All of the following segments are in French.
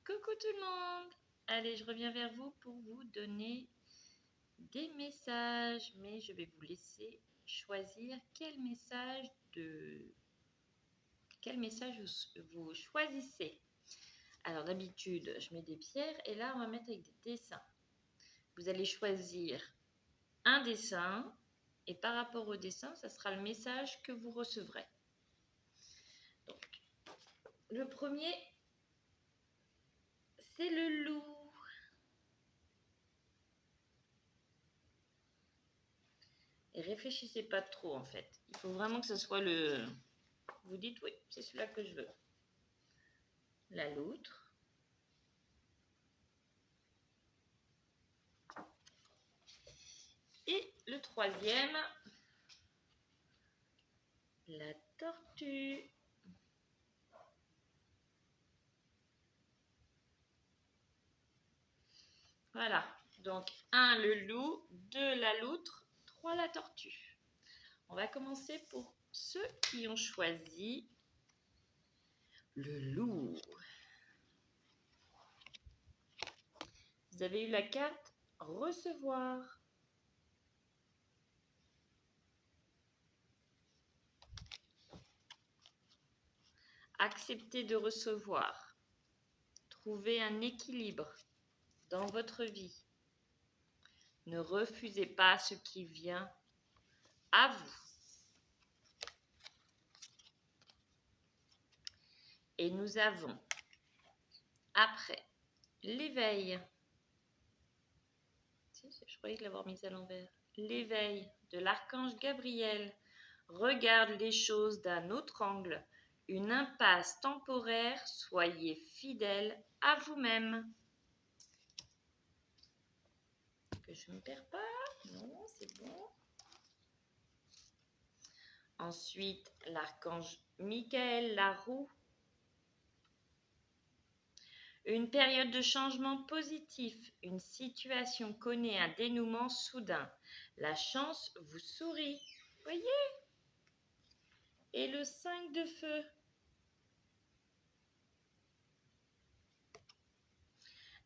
Coucou tout le monde! Allez, je reviens vers vous pour vous donner des messages, mais je vais vous laisser choisir quel message vous choisissez. Alors d'habitude, je mets des pierres et là, on va mettre avec des dessins. Vous allez choisir un dessin et par rapport au dessin, ça sera le message que vous recevrez. Donc, le premier, c'est le loup. Et réfléchissez pas trop en fait. Il faut vraiment que ce soit le... Vous dites oui, c'est celui-là que je veux. La loutre. Et le troisième, la tortue. Voilà. Donc 1 le loup, 2 la loutre, 3 la tortue. On va commencer pour ceux qui ont choisi le loup. Vous avez eu la carte recevoir. Accepter de recevoir. Trouver un équilibre dans votre vie. Ne refusez pas ce qui vient à vous. Et nous avons après l'éveil. Je croyais l'avoir mise à l'envers. L'éveil de l'archange Gabriel. Regarde les choses d'un autre angle. Une impasse temporaire. Soyez fidèle à vous-même. Que je ne me perds pas. Non, c'est bon. Ensuite, l'archange Michael, la roue. Une période de changement positif. Une situation connaît un dénouement soudain. La chance vous sourit. Voyez? Et le 5 de feu.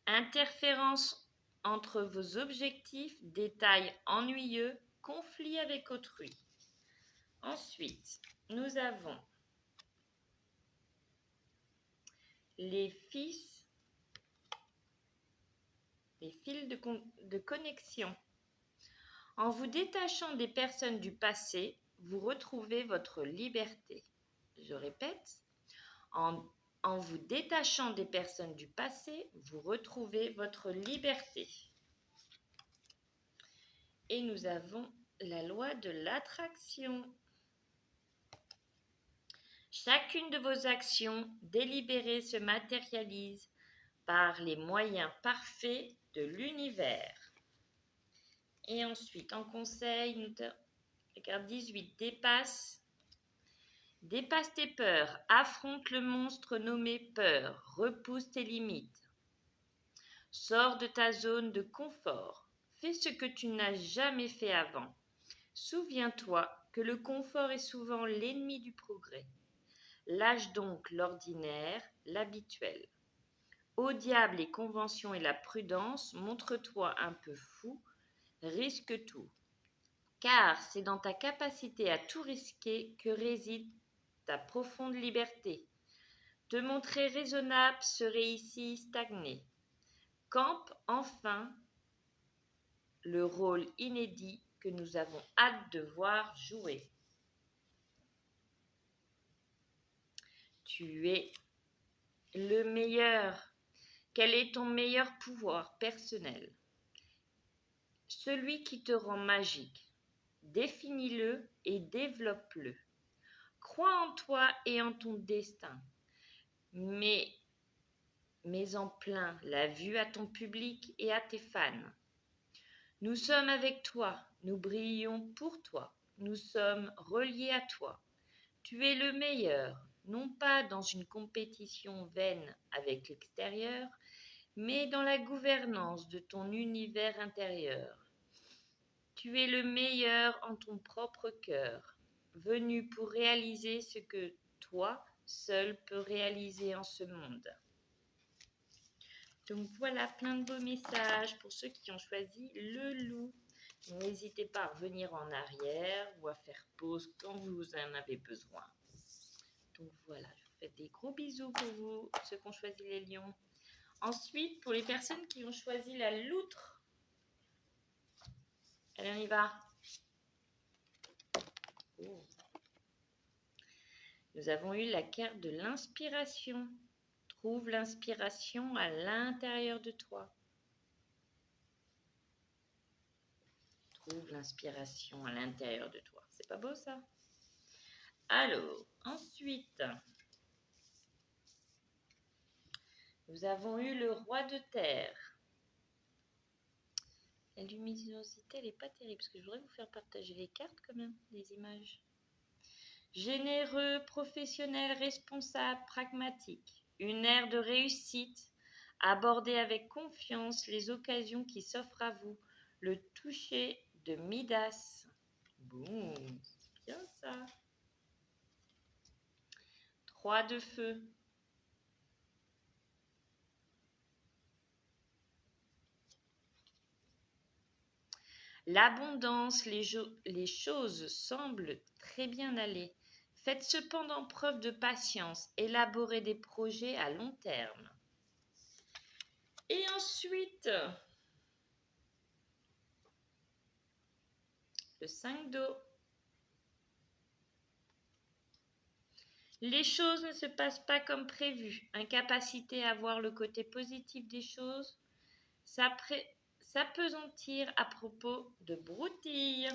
Interférence entre vos objectifs, détails ennuyeux, conflit avec autrui. Ensuite, nous avons les fils de connexion. En vous détachant des personnes du passé, vous retrouvez votre liberté. Je répète, en vous détachant des personnes du passé, vous retrouvez votre liberté. Et nous avons la loi de l'attraction. Chacune de vos actions délibérées se matérialise par les moyens parfaits de l'univers. Et ensuite, en conseil, la carte 18, dépasse tes peurs, affronte le monstre nommé peur, repousse tes limites. Sors de ta zone de confort, fais ce que tu n'as jamais fait avant. Souviens-toi que le confort est souvent l'ennemi du progrès. Lâche donc l'ordinaire, l'habituel. Au diable les conventions et la prudence, montre-toi un peu fou, risque tout. Car c'est dans ta capacité à tout risquer que réside ta profonde liberté. Te montrer raisonnable serait ici stagner. Campe enfin le rôle inédit que nous avons hâte de voir jouer. Tu es le meilleur. Quel est ton meilleur pouvoir personnel? Celui qui te rend magique. Définis-le et développe-le. Crois en toi et en ton destin. Mets en plein la vue à ton public et à tes fans. Nous sommes avec toi, nous brillons pour toi, nous sommes reliés à toi. Tu es le meilleur, non pas dans une compétition vaine avec l'extérieur, mais dans la gouvernance de ton univers intérieur. Tu es le meilleur en ton propre cœur, venu pour réaliser ce que toi seul peux réaliser en ce monde. Donc voilà, plein de beaux messages pour ceux qui ont choisi le loup. N'hésitez pas à revenir en arrière ou à faire pause quand vous en avez besoin. Donc voilà, je vous fais des gros bisous pour vous, ceux qui ont choisi les lions. Ensuite, pour les personnes qui ont choisi la loutre, allez, on y va. Oh. Nous avons eu la carte de l'inspiration. Trouve l'inspiration à l'intérieur de toi. Trouve l'inspiration à l'intérieur de toi. C'est pas beau ça? Alors, ensuite, nous avons eu le roi de terre. La luminosité, elle n'est pas terrible, parce que je voudrais vous faire partager les cartes quand même, les images. Généreux, professionnel, responsable, pragmatique. Une ère de réussite. Abordez avec confiance les occasions qui s'offrent à vous. Le toucher de Midas. Bon, c'est bien ça. 3 de feu. L'abondance, les choses semblent très bien aller. Faites cependant preuve de patience. Élaborez des projets à long terme. Et ensuite, le 5 d'eau. Les choses ne se passent pas comme prévu. Incapacité à voir le côté positif des choses. S'apesantir à propos de broutilles.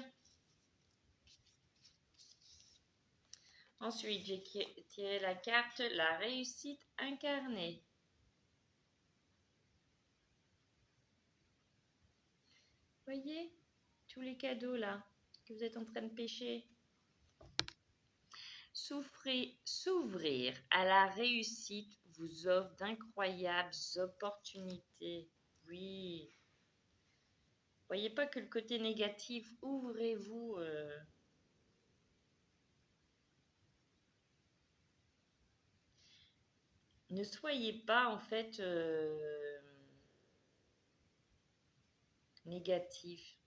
Ensuite, j'ai tiré la carte la réussite incarnée. Voyez tous les cadeaux là que vous êtes en train de pêcher. S'ouvrir à la réussite vous offre d'incroyables opportunités. Oui. Voyez pas que le côté négatif, ouvrez-vous. Ne soyez pas en fait négatif.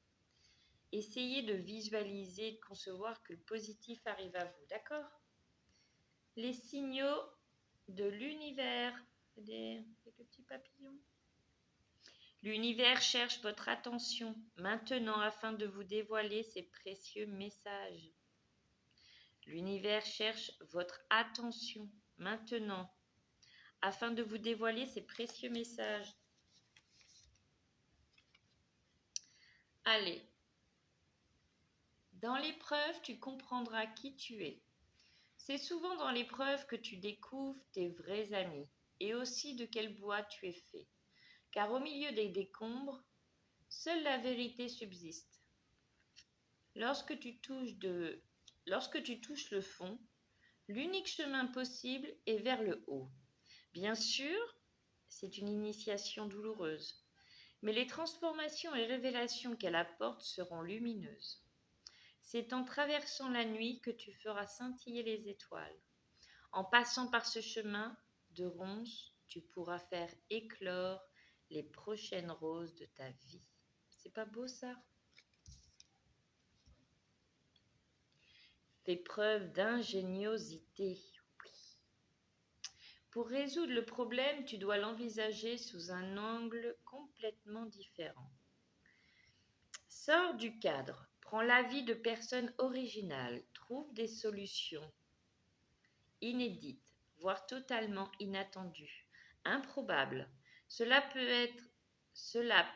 Essayez de visualiser et de concevoir que le positif arrive à vous, d'accord? Les signaux de l'univers. Avec le petit papillon. L'univers cherche votre attention maintenant afin de vous dévoiler ses précieux messages. L'univers cherche votre attention maintenant afin de vous dévoiler ses précieux messages. Allez, dans l'épreuve, tu comprendras qui tu es. C'est souvent dans l'épreuve que tu découvres tes vrais amis et aussi de quel bois tu es fait. Car au milieu des décombres, seule la vérité subsiste. Lorsque tu touches le fond, l'unique chemin possible est vers le haut. Bien sûr, c'est une initiation douloureuse, mais les transformations et révélations qu'elle apporte seront lumineuses. C'est en traversant la nuit que tu feras scintiller les étoiles. En passant par ce chemin de ronces, tu pourras faire éclore les prochaines roses de ta vie. C'est pas beau ça? Fais preuve d'ingéniosité. Oui. Pour résoudre le problème, tu dois l'envisager sous un angle complètement différent. Sors du cadre, prends l'avis de personnes originales, trouve des solutions inédites, voire totalement inattendues, improbables. Cela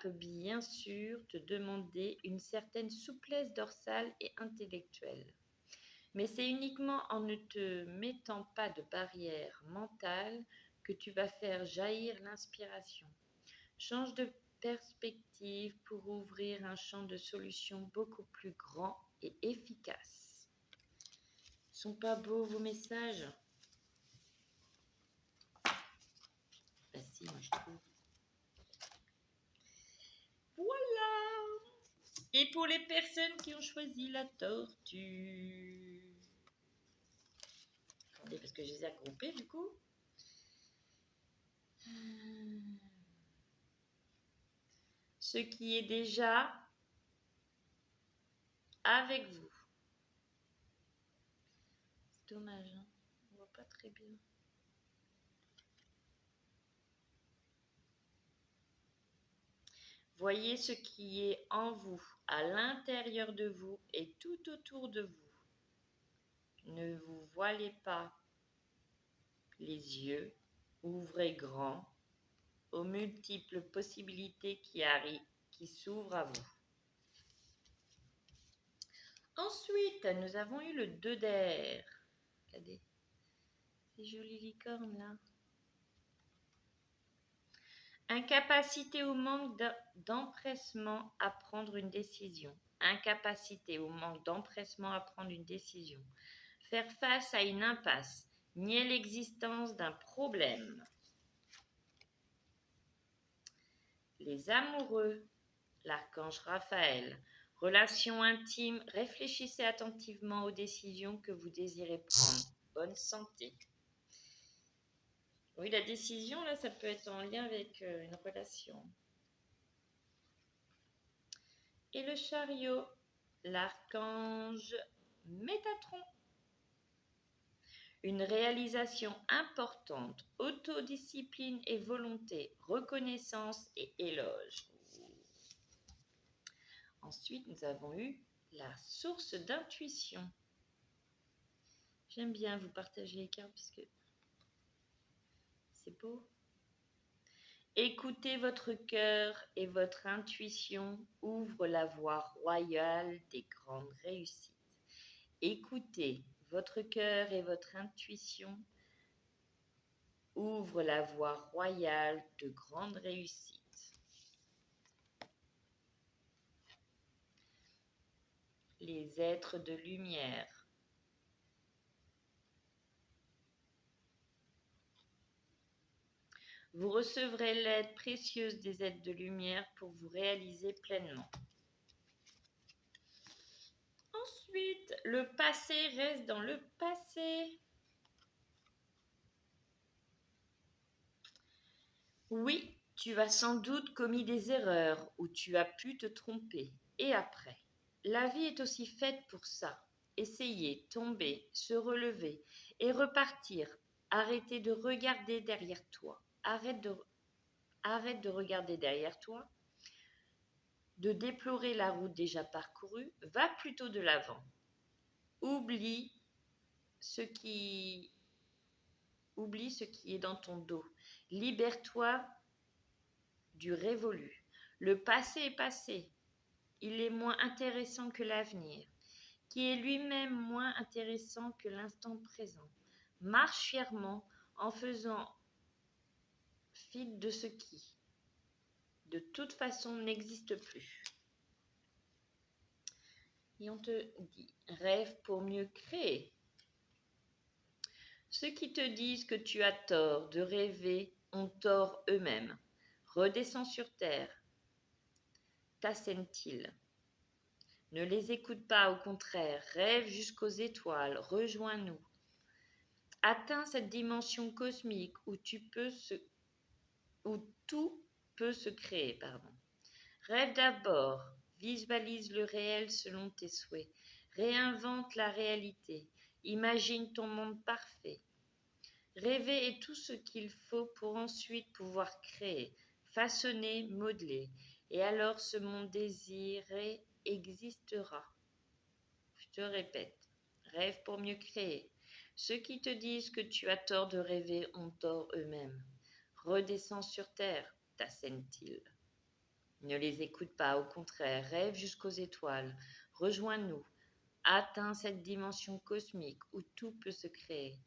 peut bien sûr te demander une certaine souplesse dorsale et intellectuelle. Mais c'est uniquement en ne te mettant pas de barrière mentale que tu vas faire jaillir l'inspiration. Change de perspective pour ouvrir un champ de solutions beaucoup plus grand et efficace. Sont pas beaux vos messages? Bah si, moi je trouve. Voilà. Et pour les personnes qui ont choisi la tortue. Attendez, parce que je les ai regroupés du coup. ce qui est déjà avec vous. C'est dommage, hein, on voit pas très bien. Voyez ce qui est en vous, à l'intérieur de vous et tout autour de vous. Ne vous voilez pas les yeux, ouvrez grand aux multiples possibilités qui s'ouvrent à vous. Ensuite, nous avons eu le 2 d'air. Regardez, ces jolies licornes là. Incapacité ou manque d'empressement à prendre une décision. Incapacité ou manque d'empressement à prendre une décision. Faire face à une impasse. Nier l'existence d'un problème. Les amoureux. L'archange Raphaël. Relation intime. Réfléchissez attentivement aux décisions que vous désirez prendre. Bonne santé. Oui, la décision, là, ça peut être en lien avec une relation. Et le chariot, l'archange Métatron. Une réalisation importante, autodiscipline et volonté, reconnaissance et éloge. Ensuite, nous avons eu la source d'intuition. J'aime bien vous partager les cartes puisque c'est beau. Écoutez votre cœur et votre intuition ouvre la voie royale des grandes réussites. Écoutez votre cœur et votre intuition ouvre la voie royale de grandes réussites. Les êtres de lumière. Vous recevrez l'aide précieuse des êtres de lumière pour vous réaliser pleinement. Ensuite, le passé reste dans le passé. Oui, tu as sans doute commis des erreurs ou tu as pu te tromper. Et après, la vie est aussi faite pour ça. Essayer, tomber, se relever et repartir. Arrêtez de regarder derrière toi. Arrête de regarder derrière toi, de déplorer la route déjà parcourue. Va plutôt de l'avant. Oublie ce qui est dans ton dos. Libère-toi du révolu. Le passé est passé. Il est moins intéressant que l'avenir, qui est lui-même moins intéressant que l'instant présent. Marche fièrement en faisant fi de ce qui, de toute façon, n'existe plus. Et on te dit, rêve pour mieux créer. Ceux qui te disent que tu as tort de rêver ont tort eux-mêmes. Redescends sur terre. T'assène-t-il. Ne les écoute pas, au contraire, rêve jusqu'aux étoiles, rejoins-nous. Atteins cette dimension cosmique où tout peut se créer. Rêve d'abord, visualise le réel selon tes souhaits, réinvente la réalité, imagine ton monde parfait. Rêver est tout ce qu'il faut pour ensuite pouvoir créer, façonner, modeler, et alors ce monde désiré existera. Je te répète, rêve pour mieux créer. Ceux qui te disent que tu as tort de rêver ont tort eux-mêmes. Redescends sur terre, t'assène-t-il. Ne les écoute pas, au contraire, rêve jusqu'aux étoiles. Rejoins-nous. Atteins cette dimension cosmique où tout peut se créer.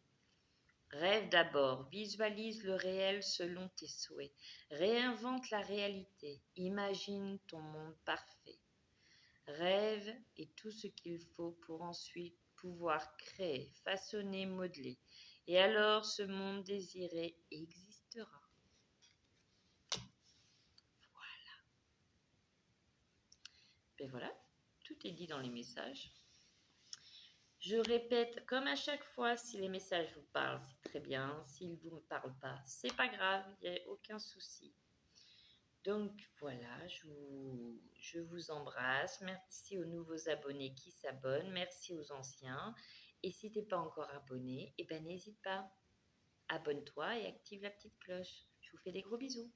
Rêve d'abord, visualise le réel selon tes souhaits. Réinvente la réalité, imagine ton monde parfait. Rêve est tout ce qu'il faut pour ensuite pouvoir créer, façonner, modeler. Et alors ce monde désiré existera. Voilà. Ben voilà, tout est dit dans les messages. Je répète, comme à chaque fois, si les messages vous parlent, c'est très bien. S'ils ne vous parlent pas, c'est pas grave, il n'y a aucun souci. Donc voilà, je vous embrasse. Merci aux nouveaux abonnés qui s'abonnent. Merci aux anciens. Et si tu n'es pas encore abonné, eh ben n'hésite pas. Abonne-toi et active la petite cloche. Je vous fais des gros bisous.